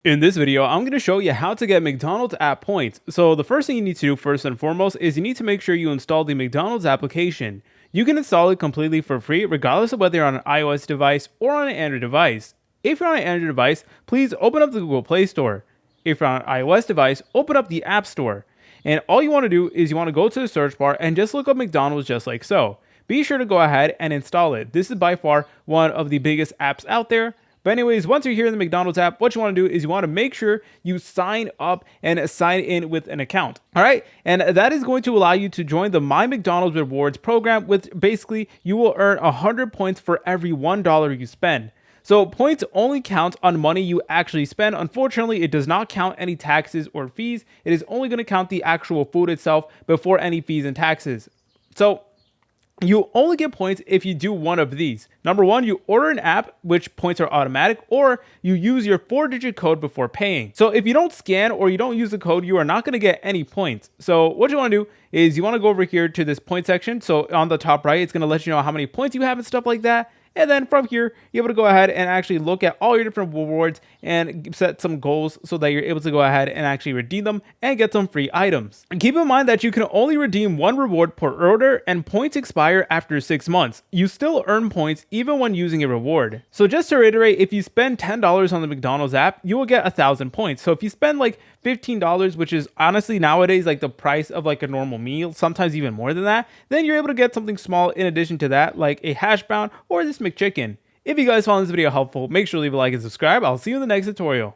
In this video, I'm going to show you how to get McDonald's app points. So the first thing you need to do first and foremost is you need to make sure you install the McDonald's application. You can install it completely for free regardless of whether you're on an iOS device or on an Android device. If you're on an Android device, please open up the Google Play Store. If you're on an iOS device, open up the App Store. And all you want to do is you want to go to the search bar and just look up McDonald's just like so. Be sure to go ahead and install it. This is by far one of the biggest apps out there. But anyways, once you're here in the McDonald's app, what you want to do is you want to make sure you sign up and sign in with an account. All right. And that is going to allow you to join the My McDonald's Rewards program, with basically you will earn 100 points for every $1 you spend. So points only count on money you actually spend. Unfortunately, it does not count any taxes or fees. It is only going to count the actual food itself before any fees and taxes. So you only get points if you do one of these. Number one, you order an app, which points are automatic, or you use your 4-digit code before paying. So if you don't scan or you don't use the code, you are not going to get any points. So what you want to do is you want to go over here to this point section. So on the top right, it's going to let you know how many points you have and stuff like that. And then from here, you're able to go ahead and actually look at all your different rewards and set some goals so that you're able to go ahead and actually redeem them and get some free items. And keep in mind that you can only redeem one reward per order, and points expire after 6 months. You still earn points even when using a reward. So just to reiterate, if you spend $10 on the McDonald's app, you will get 1,000 points. So if you spend like $15, which is honestly nowadays like the price of like a normal meal, sometimes even more than that, then you're able to get something small in addition to that, like a hash brown or this McChicken. If you guys found this video helpful, make sure to leave a like and subscribe. I'll see you in the next tutorial.